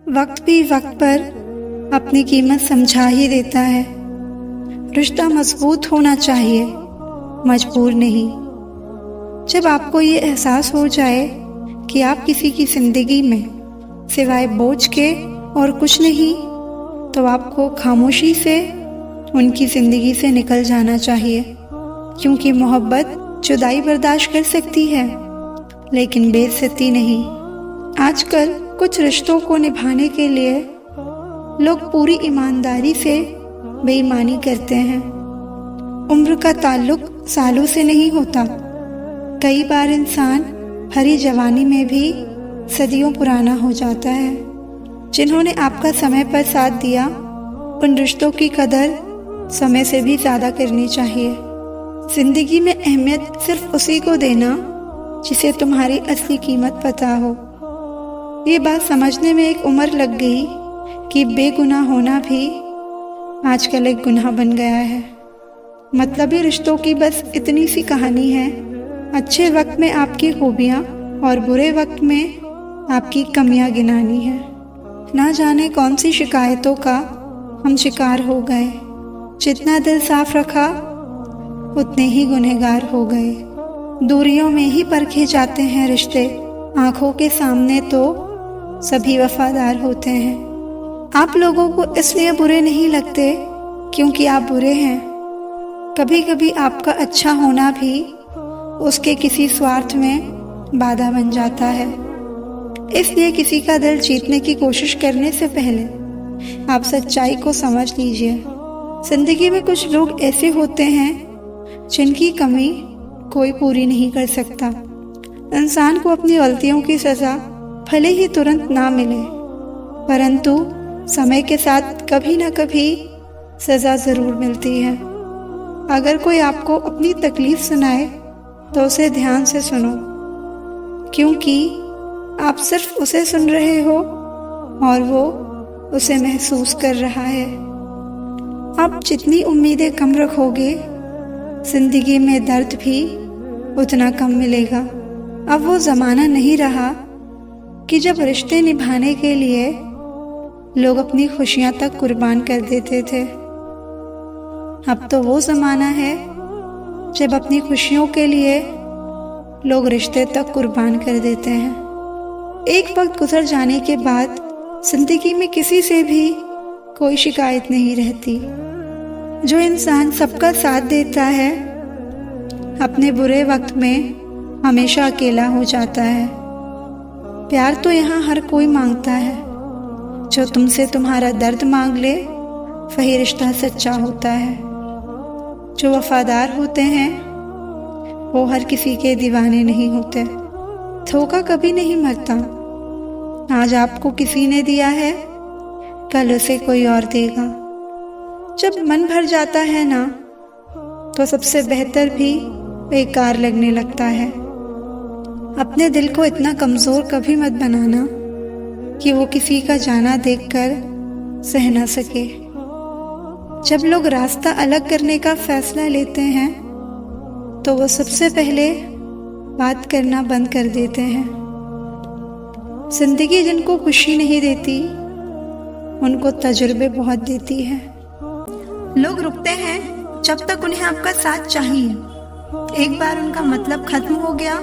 वक्त भी वक्त पर अपनी कीमत समझा ही देता है। रिश्ता मजबूत होना चाहिए, मजबूर नहीं। जब आपको ये एहसास हो जाए कि आप किसी की ज़िंदगी में सिवाय बोझ के और कुछ नहीं, तो आपको खामोशी से उनकी ज़िंदगी से निकल जाना चाहिए। क्योंकि मोहब्बत जुदाई बर्दाश्त कर सकती है, लेकिन बेइज्जती नहीं। आजकल कुछ रिश्तों को निभाने के लिए लोग पूरी ईमानदारी से बेईमानी करते हैं। उम्र का ताल्लुक सालों से नहीं होता। कई बार इंसान हरी जवानी में भी सदियों पुराना हो जाता है। जिन्होंने आपका समय पर साथ दिया, उन रिश्तों की कदर समय से भी ज़्यादा करनी चाहिए। जिंदगी में अहमियत सिर्फ उसी को देना जिसे तुम्हारी असली कीमत पता हो। ये बात समझने में एक उम्र लग गई कि बेगुनाह होना भी आजकल एक गुनाह बन गया है। मतलबी रिश्तों की बस इतनी सी कहानी है। अच्छे वक्त में आपकी खूबियाँ और बुरे वक्त में आपकी कमियां गिनानी है। ना जाने कौन सी शिकायतों का हम शिकार हो गए। जितना दिल साफ रखा उतने ही गुनहगार हो गए। दूरियों में ही परखे जाते हैं रिश्ते, आंखों के सामने तो सभी वफादार होते हैं। आप लोगों को इसलिए बुरे नहीं लगते क्योंकि आप बुरे हैं। कभी कभी आपका अच्छा होना भी उसके किसी स्वार्थ में बाधा बन जाता है। इसलिए किसी का दिल जीतने की कोशिश करने से पहले आप सच्चाई को समझ लीजिए। जिंदगी में कुछ लोग ऐसे होते हैं जिनकी कमी कोई पूरी नहीं कर सकता। इंसान को अपनी गलतियों की सज़ा भले ही तुरंत ना मिले, परंतु समय के साथ कभी ना कभी सज़ा ज़रूर मिलती है। अगर कोई आपको अपनी तकलीफ़ सुनाए तो उसे ध्यान से सुनो, क्योंकि आप सिर्फ उसे सुन रहे हो और वो उसे महसूस कर रहा है। आप जितनी उम्मीदें कम रखोगे, जिंदगी में दर्द भी उतना कम मिलेगा। अब वो ज़माना नहीं रहा कि जब रिश्ते निभाने के लिए लोग अपनी खुशियां तक कुर्बान कर देते थे। अब तो वो ज़माना है जब अपनी खुशियों के लिए लोग रिश्ते तक कुर्बान कर देते हैं। एक वक्त गुजर जाने के बाद जिंदगी में किसी से भी कोई शिकायत नहीं रहती। जो इंसान सबका साथ देता है, अपने बुरे वक्त में हमेशा अकेला हो जाता है। प्यार तो यहाँ हर कोई मांगता है। जो तुमसे तुम्हारा दर्द मांग ले, वही रिश्ता सच्चा होता है। जो वफादार होते हैं वो हर किसी के दीवाने नहीं होते। धोखा कभी नहीं मरता। आज आपको किसी ने दिया है, कल उसे कोई और देगा। जब मन भर जाता है ना, तो सबसे बेहतर भी बेकार लगने लगता है। अपने दिल को इतना कमज़ोर कभी मत बनाना कि वो किसी का जाना देखकर सह ना सके। जब लोग रास्ता अलग करने का फैसला लेते हैं, तो वो सबसे पहले बात करना बंद कर देते हैं। जिंदगी जिनको खुशी नहीं देती, उनको तजुर्बे बहुत देती है। लोग रुकते हैं जब तक उन्हें आपका साथ चाहिए। एक बार उनका मतलब खत्म हो गया,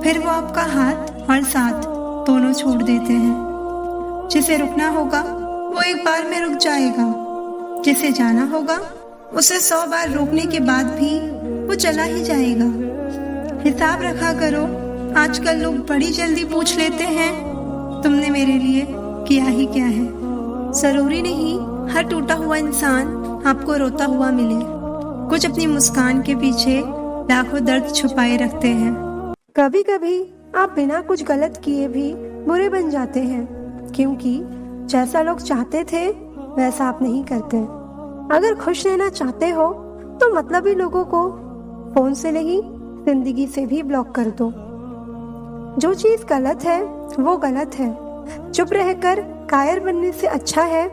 फिर वो आपका हाथ और साथ दोनों छोड़ देते हैं। जिसे रुकना होगा वो एक बार में रुक जाएगा, जिसे जाना होगा उसे 100 बार रोकने के बाद भी वो चला ही जाएगा। हिसाब रखा करो। आजकल लोग बड़ी जल्दी पूछ लेते हैं, तुमने मेरे लिए किया ही क्या है। जरूरी नहीं हर टूटा हुआ इंसान आपको रोता हुआ मिले। कुछ अपनी मुस्कान के पीछे लाखों दर्द छुपाए रखते हैं। कभी कभी आप बिना कुछ गलत किए भी बुरे बन जाते हैं, क्योंकि जैसा लोग चाहते थे वैसा आप नहीं करते। अगर खुश रहना चाहते हो तो मतलबी लोगों को फोन से नहीं, जिंदगी से भी ब्लॉक कर दो। जो चीज गलत है वो गलत है। चुप रहकर कायर बनने से अच्छा है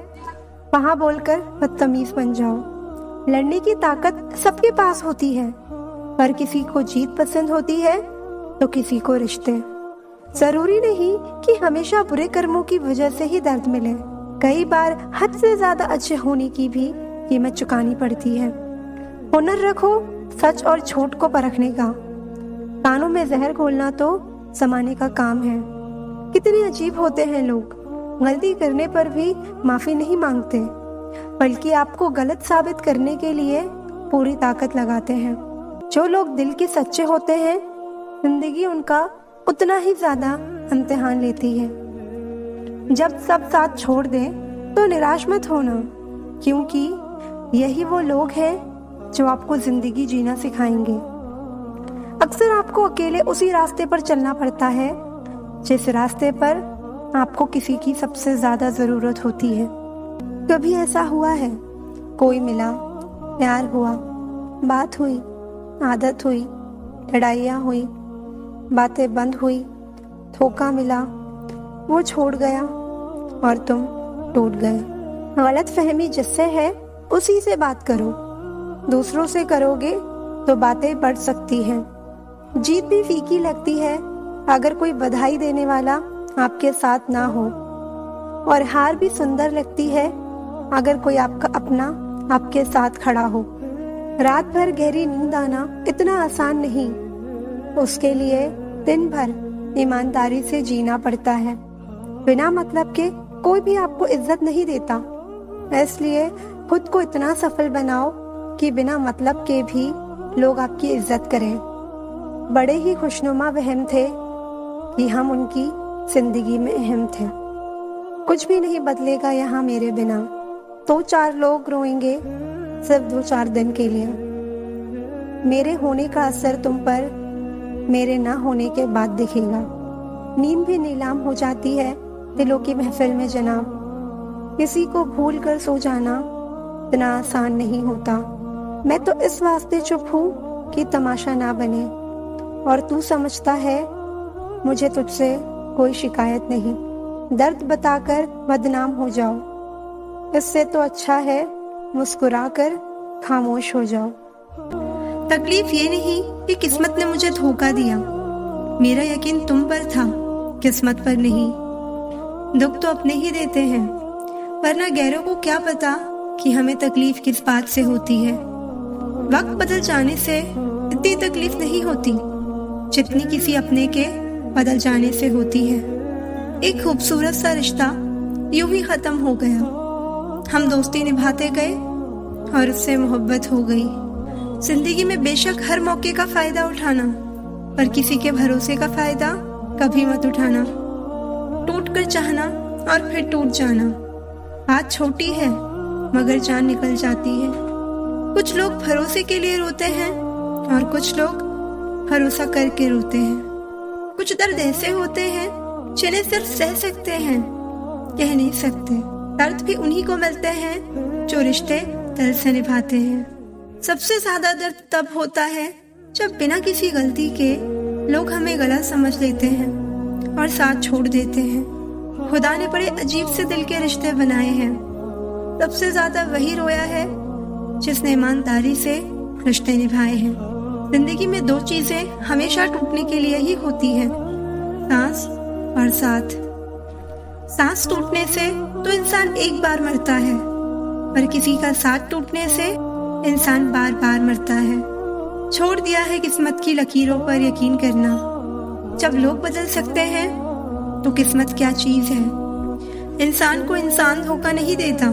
वहां बोलकर बदतमीज बन जाओ। लड़ने की ताकत सबके पास होती है, पर किसी को जीत पसंद होती है तो किसी को रिश्ते। जरूरी नहीं कि हमेशा बुरे कर्मों की वजह से ही दर्द मिले। कई बार हद से ज्यादा अच्छे होने की भी कीमत चुकानी पड़ती है। हुनर रखो सच और झूठ को परखने का। कानों में जहर घोलना तो जमाने का काम है। कितने अजीब होते हैं लोग, गलती करने पर भी माफी नहीं मांगते, बल्कि आपको गलत साबित करने के लिए पूरी ताकत लगाते हैं। जो लोग दिल के सच्चे होते हैं, जिंदगी उनका उतना ही ज्यादा इम्तिहान लेती है। जब सब साथ छोड़ दें तो निराश मत होना, क्योंकि यही वो लोग हैं जो आपको जिंदगी जीना सिखाएंगे। अक्सर आपको अकेले उसी रास्ते पर चलना पड़ता है जिस रास्ते पर आपको किसी की सबसे ज्यादा जरूरत होती है। कभी ऐसा हुआ है, कोई मिला, प्यार हुआ, बात हुई, आदत हुई, लड़ाइयाँ हुई, बातें बंद हुई, धोखा मिला, वो छोड़ गया और तुम टूट गए। गलत फहमी जिससे है उसी से बात करो। दूसरों से करोगे तो बातें बढ़ सकती हैं। जीत भी फीकी लगती है अगर कोई बधाई देने वाला आपके साथ ना हो, और हार भी सुंदर लगती है अगर कोई आपका अपना आपके साथ खड़ा हो। रात भर गहरी नींद आना इतना आसान नहीं, उसके लिए दिन भर ईमानदारी से जीना पड़ता है। बिना मतलब के कोई भी आपको इज्जत नहीं देता, इसलिए खुद को इतना सफल बनाओ कि बिना मतलब के भी लोग आपकी इज्जत करें। बड़े ही खुशनुमा वहम थे कि हम उनकी जिंदगी में अहम थे। कुछ भी नहीं बदलेगा यहाँ मेरे बिना, तो 4 लोग रोएंगे सिर्फ 2-4 दिन के लिए। मेरे होने का असर तुम पर मेरे ना होने के बाद दिखेगा। नींद भी नीलाम हो जाती है दिलों की महफिल में जनाब। किसी को भूल कर सो जाना इतना आसान नहीं होता। मैं तो इस वास्ते चुप हूँ कि तमाशा ना बने, और तू समझता है मुझे तुझसे कोई शिकायत नहीं। दर्द बताकर बदनाम हो जाओ, इससे तो अच्छा है मुस्कुराकर खामोश हो जाओ। तकलीफ ये नहीं कि किस्मत ने मुझे धोखा दिया, मेरा यकीन तुम पर था, किस्मत पर नहीं। दुख तो अपने ही देते हैं, वरना गैरों को क्या पता कि हमें तकलीफ किस बात से होती है। वक्त बदल जाने से इतनी तकलीफ नहीं होती जितनी किसी अपने के बदल जाने से होती है। एक खूबसूरत सा रिश्ता यूं ही खत्म हो गया। हम दोस्ती निभाते गए और उससे मोहब्बत हो गई। जिंदगी में बेशक हर मौके का फायदा उठाना, पर किसी के भरोसे का फायदा कभी मत उठाना। टूट कर चाहना और फिर टूट जाना, बात छोटी है मगर जान निकल जाती है। कुछ लोग भरोसे के लिए रोते हैं और कुछ लोग भरोसा करके रोते हैं। कुछ दर्द ऐसे होते हैं जिन्हें सिर्फ सह सकते हैं, कह नहीं सकते। दर्द भी उन्हीं को मिलते हैं जो रिश्ते दिल से निभाते हैं। सबसे ज्यादा दर्द तब होता है जब बिना किसी गलती के लोग हमें गलत समझ लेते हैं और साथ छोड़ देते हैं। खुदा ने बड़े अजीब से दिल के रिश्ते बनाए हैं। सबसे ज्यादा वही रोया है जिसने ईमानदारी से रिश्ते निभाए हैं। जिंदगी में 2 चीजें हमेशा टूटने के लिए ही होती है, सांस और साथ। सांस टूटने से तो इंसान एक बार मरता है, पर किसी का साथ टूटने से इंसान बार बार मरता है। छोड़ दिया है किस्मत की लकीरों पर यकीन करना। जब लोग बदल सकते हैं तो किस्मत क्या चीज है। इंसान को इंसान धोखा नहीं देता,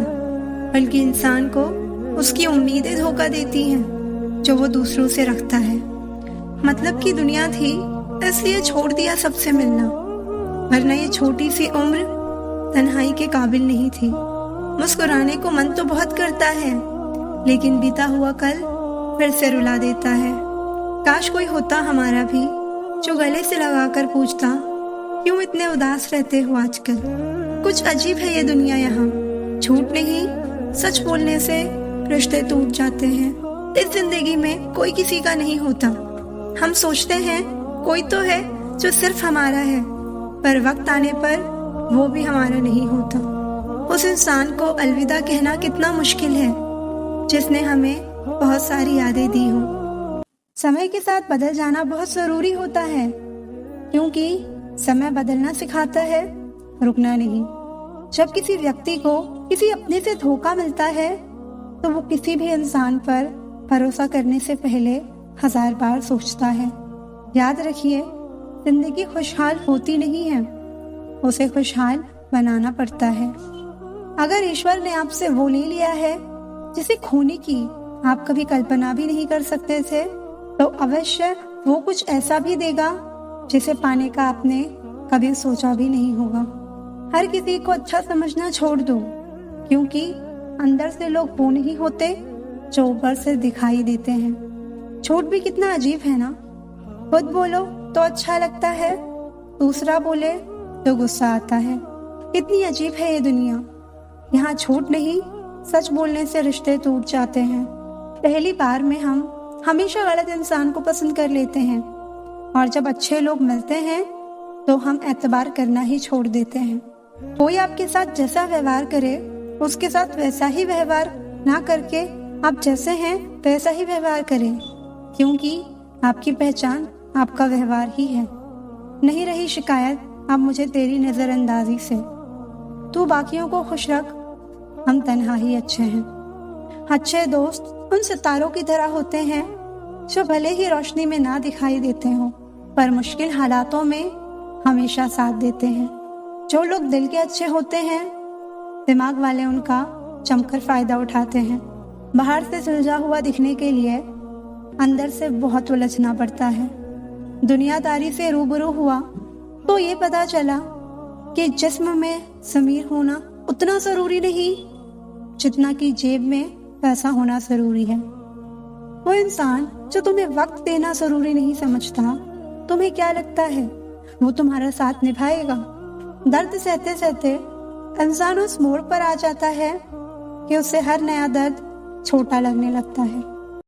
बल्कि इंसान को उसकी उम्मीदें धोखा देती हैं जो वो दूसरों से रखता है। मतलब की दुनिया थी इसलिए छोड़ दिया सबसे मिलना, वरना ये छोटी सी उम्र तन्हाई के काबिल नहीं थी। मुस्कुराने को मन तो बहुत करता है, लेकिन बीता हुआ कल फिर से रुला देता है। काश कोई होता हमारा भी जो गले से लगाकर पूछता, क्यों इतने उदास रहते हो आजकल। कुछ अजीब है ये दुनिया यहाँ, झूठ नहीं सच बोलने से रिश्ते टूट जाते हैं। इस जिंदगी में कोई किसी का नहीं होता। हम सोचते हैं कोई तो है जो सिर्फ हमारा है, पर वक्त आने पर वो भी हमारा नहीं होता। उस इंसान को अलविदा कहना कितना मुश्किल है जिसने हमें बहुत सारी यादें दी हो। समय के साथ बदल जाना बहुत जरूरी होता है, क्योंकि समय बदलना सिखाता है, रुकना नहीं। जब किसी व्यक्ति को किसी अपने से धोखा मिलता है तो वो किसी भी इंसान पर भरोसा करने से पहले 1000 बार सोचता है। याद रखिए, जिंदगी खुशहाल होती नहीं है, उसे खुशहाल बनाना पड़ता है। अगर ईश्वर ने आपसे वो ले लिया है जिसे खोने की आप कभी कल्पना भी नहीं कर सकते थे, तो अवश्य वो कुछ ऐसा भी देगा जिसे पाने का आपने कभी सोचा भी नहीं होगा। हर किसी को अच्छा समझना छोड़ दो, क्योंकि अंदर से लोग वो नहीं होते जो ऊपर से दिखाई देते हैं। झूठ भी कितना अजीब है ना। खुद बोलो तो अच्छा लगता है, दूसरा बोले तो गुस्सा आता है। कितनी अजीब है ये दुनिया। यहाँ झूठ नहीं, सच बोलने से रिश्ते टूट जाते हैं। पहली बार में हम हमेशा गलत इंसान को पसंद कर लेते हैं, और जब अच्छे लोग मिलते हैं तो हम एतबार करना ही छोड़ देते हैं। कोई आपके साथ जैसा व्यवहार करे, उसके साथ वैसा ही व्यवहार ना करके आप जैसे हैं वैसा ही व्यवहार करें, क्योंकि आपकी पहचान आपका व्यवहार ही है। नहीं रही शिकायत अब मुझे तेरी नजरअंदाजी से। तू बाकियों को खुश रख, हम तन्हा ही अच्छे हैं। अच्छे दोस्त उन सितारों की तरह होते हैं जो भले ही रोशनी में ना दिखाई देते हों, पर मुश्किल हालातों में हमेशा साथ देते हैं। जो लोग दिल के अच्छे होते हैं, दिमाग वाले उनका जमकर फायदा उठाते हैं। बाहर से सुलझा हुआ दिखने के लिए अंदर से बहुत उलझना पड़ता है। दुनियादारी से रूबरू हुआ तो ये पता चला कि जिस्म में ज़मीर होना उतना ज़रूरी नहीं जितना कि जेब में पैसा होना ज़रूरी है। वो इंसान जो तुम्हें वक्त देना ज़रूरी नहीं समझता, तुम्हें क्या लगता है वो तुम्हारा साथ निभाएगा? दर्द सहते सहते इंसान उस मोड़ पर आ जाता है कि उसे हर नया दर्द छोटा लगने लगता है।